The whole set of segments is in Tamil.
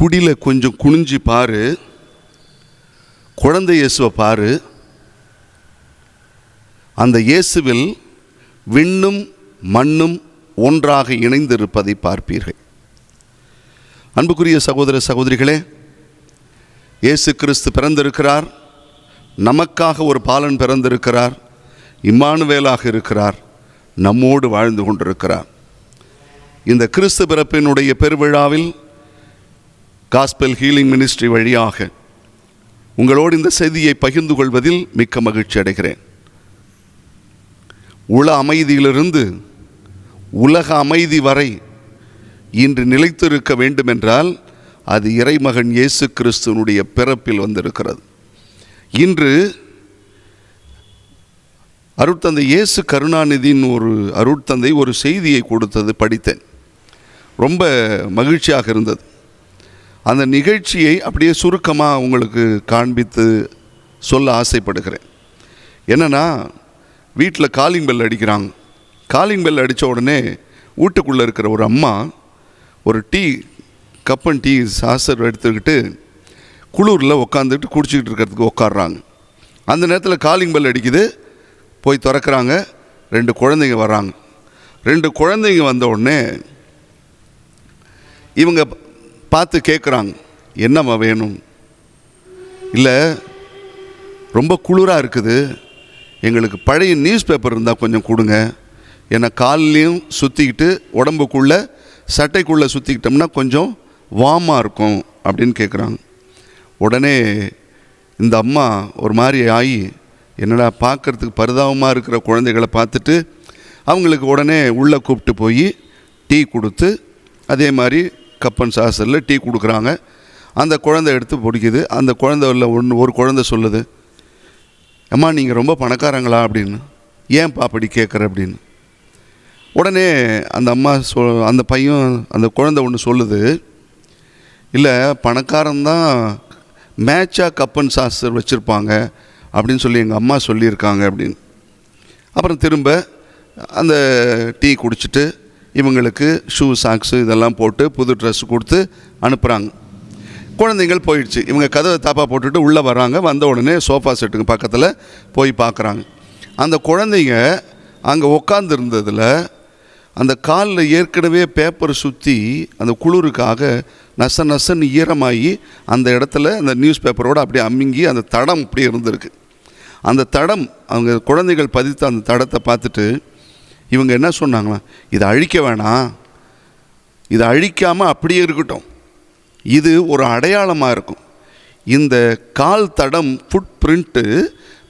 குடில கொஞ்சம் குனிஞ்சி பாரு, குழந்தை இயேசுவை பாரு. அந்த இயேசுவில் விண்ணும் மண்ணும் ஒன்றாக இணைந்திருப்பதை பார்ப்பீர்கள். அன்புக்குரிய சகோதர சகோதரிகளே, இயேசு கிறிஸ்து பிறந்திருக்கிறார். நமக்காக ஒரு பாலன் பிறந்திருக்கிறார். இம்மானுவேலாக இருக்கிறார். நம்மோடு வாழ்ந்து கொண்டிருக்கிறார். இந்த கிறிஸ்து பிறப்பினுடைய பெருவிழாவில் காஸ்பல் ஹீலிங் மினிஸ்ட்ரி வழியாக உங்களோடு இந்த செய்தியை பகிர்ந்து கொள்வதில் மிக்க மகிழ்ச்சி அடைகிறேன். உள அமைதியிலிருந்து உலக அமைதி வரை இன்று நிலைத்திருக்க வேண்டுமென்றால் அது இறைமகன் இயேசு கிறிஸ்துவனுடைய பிறப்பில் வந்திருக்கிறது. இன்று அருட்தந்தை இயேசு கருணாநிதியின் அருட்தந்தை ஒரு செய்தியை கொடுத்தது படித்தேன். ரொம்ப மகிழ்ச்சியாக இருந்தது. அந்த நிகழ்ச்சியை அப்படியே சுருக்கமாக உங்களுக்கு காண்பித்து சொல்ல ஆசைப்படுகிறேன். என்னென்னா, வீட்டில் காலிங் பெல் அடிக்கிறாங்க. காலிங் பெல் அடித்த உடனே வீட்டுக்குள்ளே இருக்கிற ஒரு அம்மா ஒரு கப் அண்ட் டீ சாசர் எடுத்துக்கிட்டு குளூரில் உட்காந்துட்டு குடிச்சிக்கிட்டு இருக்கிறதுக்கு உட்காடுறாங்க. அந்த நேரத்தில் காலிங் பெல் அடிக்குது. போய் திறக்கிறாங்க. 2 குழந்தைங்க வர்றாங்க. 2 குழந்தைங்க வந்த உடனே இவங்க பார்த்து கேட்குறாங்க, என்னம்மா வேணும்? இல்லை, ரொம்ப குளிராக இருக்குது, எங்களுக்கு பழைய நியூஸ் பேப்பர் இருந்தால் கொஞ்சம் கொடுங்க. ஏன்னா கால்லையும் சுற்றிக்கிட்டு உடம்புக்குள்ளே சட்டைக்குள்ளே சுற்றிக்கிட்டோம்னா கொஞ்சம் வார்மாக இருக்கும் அப்படின்னு கேட்குறாங்க. உடனே இந்த அம்மா ஒரு மாதிரி ஆகி, என்னடா பார்க்குறதுக்கு பரிதாபமாக இருக்கிற குழந்தைகளை பார்த்துட்டு அவங்களுக்கு உடனே உள்ளே கூப்பிட்டு போய் டீ கொடுத்து அதே மாதிரி கப்பன் சாசரில் டீ கொடுக்குறாங்க. அந்த குழந்தை எடுத்து பிடிக்குது. அந்த குழந்தைல ஒரு குழந்தை சொல்லுது, அம்மா நீங்கள் ரொம்ப பணக்காரங்களா அப்படின்னு. ஏன்ப்பா அப்படி கேட்குற அப்படின்னு. உடனே அந்த அம்மா அந்த பையன் அந்த குழந்தை ஒன்று சொல்லுது, இல்லை பணக்காரன்தான் மேட்சாக கப்பன் சாசர் வச்சுருப்பாங்க அப்படின்னு சொல்லி எங்கள் அம்மா சொல்லியிருக்காங்க அப்படின்னு. அப்புறம் திரும்ப அந்த டீ குடிச்சிட்டு இவங்களுக்கு ஷூ சாக்ஸு இதெல்லாம் போட்டு புது ட்ரெஸ் கொடுத்து அனுப்புகிறாங்க. குழந்தைங்கள் போயிடுச்சு. இவங்க கதவை தாப்பா போட்டுட்டு உள்ளே வராங்க. வந்த உடனே சோஃபா செட்டுக்கு பக்கத்தில் போய் பார்க்குறாங்க. அந்த குழந்தைங்க அங்கே உட்காந்துருந்ததில் அந்த காலில் ஏற்கனவே பேப்பர் சுற்றி அந்த குளிருக்காக நசன்னு ஈரமாகி அந்த இடத்துல அந்த நியூஸ் பேப்பரோடு அப்படியே அமுங்கி அந்த தடம் அப்படியே இருந்திருக்கு. அந்த தடம் அவங்க குழந்தைகள் பதித்த அந்த தடத்தை பார்த்துட்டு இவங்க என்ன சொன்னாங்களா, இதை அழிக்க வேணாம், இதை அழிக்காமல் அப்படியே இருக்கட்டும், இது ஒரு அடையாளமாக இருக்கும், இந்த கால் தடம் ஃபுட் பிரிண்ட்டு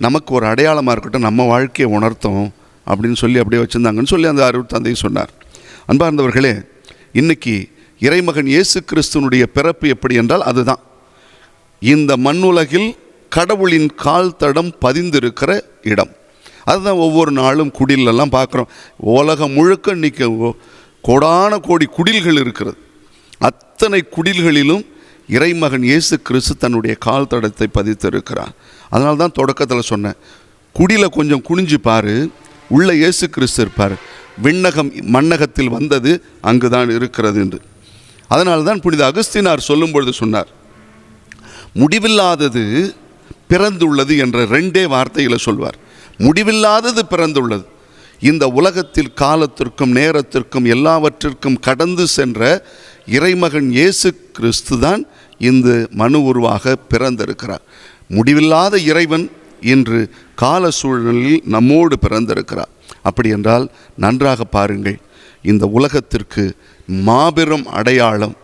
நமக்கு ஒரு அடையாளமாக இருக்கட்டும், நம்ம வாழ்க்கையை உணர்த்தும் அப்படின்னு சொல்லி அப்படியே வச்சுருந்தாங்கன்னு சொல்லி அந்த அருட்தந்தை சொன்னார். அன்பார்ந்தவர்களே, இன்றைக்கி இறைமகன் இயேசு கிறிஸ்துவனுடைய பிறப்பு எப்படி என்றால் அதுதான். இந்த மண்ணுலகில் கடவுளின் கால் தடம் பதிந்திருக்கிற இடம். அதுதான் ஒவ்வொரு நாளும் குடிலெல்லாம் பார்க்குறோம். உலகம் முழுக்க இன்றைக்கி கோடான கோடி குடில்கள் இருக்கிறது. அத்தனை குடில்களிலும் இறைமகன் இயேசு கிறிஸ்து தன்னுடைய கால் தடத்தை பதித்திருக்கிறார். அதனால தான் தொடக்கத்தில் சொன்னேன், குடில கொஞ்சம் குனிஞ்சு பாரு, உள்ள இயேசு கிறிஸ்து இருப்பார். விண்ணகம் மண்ணகத்தில் வந்தது அங்கு தான் இருக்கிறது என்று. அதனால தான் புனித அகஸ்தீனார் சொல்லும் பொழுது சொன்னார், முடிவில்லாதது பிறந்துள்ளது என்ற 2 வார்த்தையில் சொல்வார். முடிவில்லாதது பிறந்துள்ளது. இந்த உலகத்தில் காலத்திற்கும் நேரத்திற்கும் எல்லாவற்றிற்கும் கடந்து சென்ற இறைமகன் இயேசு கிறிஸ்து தான் இந்த மனு உருவாக பிறந்திருக்கிறார். முடிவில்லாத இறைவன் இன்று கால சூழலில் நம்மோடு பிறந்திருக்கிறார். அப்படி என்றால் நன்றாக பாருங்கள், இந்த உலகத்திற்கு மாபெரும் அடையாளம்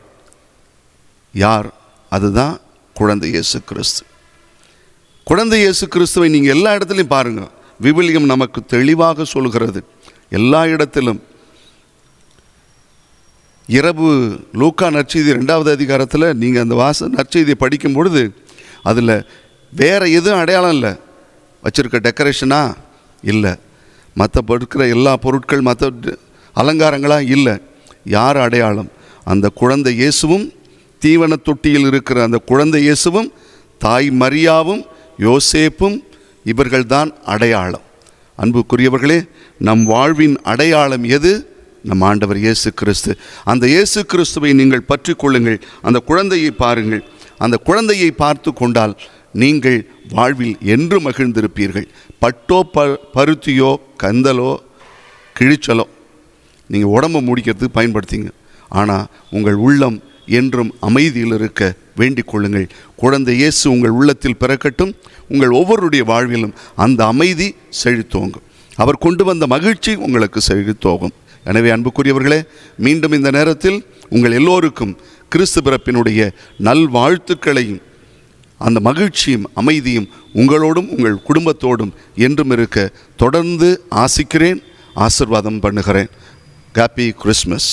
யார்? அதுதான் குழந்தை இயேசு கிறிஸ்து. குழந்தை இயேசு கிறிஸ்துவை நீங்கள் எல்லா இடத்துலையும் பாருங்கள். விவிலியம் நமக்கு தெளிவாக சொல்கிறது. எல்லா இடத்திலும் இரவு லூக்கா நற்செய்தி 2வது அதிகாரத்தில் நீங்கள் அந்த நற்செய்தியை படிக்கும் பொழுது அதில் வேறு எதுவும் அடையாளம் இல்லை. வச்சுருக்க டெக்கரேஷனா இல்லை, மற்ற இருக்கிற எல்லா பொருட்கள் மற்ற அலங்காரங்களாக இல்லை. யார் அடையாளம்? அந்த குழந்தை இயேசுவும், தீவன தொட்டியில் இருக்கிற அந்த குழந்தை இயேசுவும், தாய் மரியாவும், யோசேப்பும், இவர்கள்தான் அடையாளம். அன்புக்குரியவர்களே, நம் வாழ்வின் அடையாளம் எது? நம் ஆண்டவர் இயேசு கிறிஸ்து. அந்த இயேசு கிறிஸ்துவை நீங்கள் பற்றி கொள்ளுங்கள். அந்த குழந்தையை பாருங்கள். அந்த குழந்தையை பார்த்து கொண்டால் நீங்கள் வாழ்வில் என்று மகிழ்ந்திருப்பீர்கள். பட்டோ பருத்தியோ கந்தலோ கிழிச்சலோ நீங்கள் உடம்பை முடிக்கிறதுக்கு பயன்படுத்திங்க. ஆனால் உங்கள் உள்ளம் என்றும் அமைதியில் இருக்க வேண்டிக் கொள்ளுங்கள். குழந்தை இயேசு உங்கள் உள்ளத்தில் பிறக்கட்டும். உங்கள் ஒவ்வொருடைய வாழ்விலும் அந்த அமைதி செழித்தோங்கும். அவர் கொண்டு வந்த மகிழ்ச்சி உங்களுக்கு செழித்தோகும். எனவே அன்புக்குரியவர்களே, மீண்டும் இந்த நேரத்தில் உங்கள் எல்லோருக்கும் கிறிஸ்து பிறப்பினுடைய நல்வாழ்த்துக்களையும் அந்த மகிழ்ச்சியும் அமைதியும் உங்களோடும் உங்கள் குடும்பத்தோடும் என்றும் இருக்க தொடர்ந்து ஆசிக்கிறேன், ஆசீர்வாதம் பண்ணுகிறேன். Happy Christmas.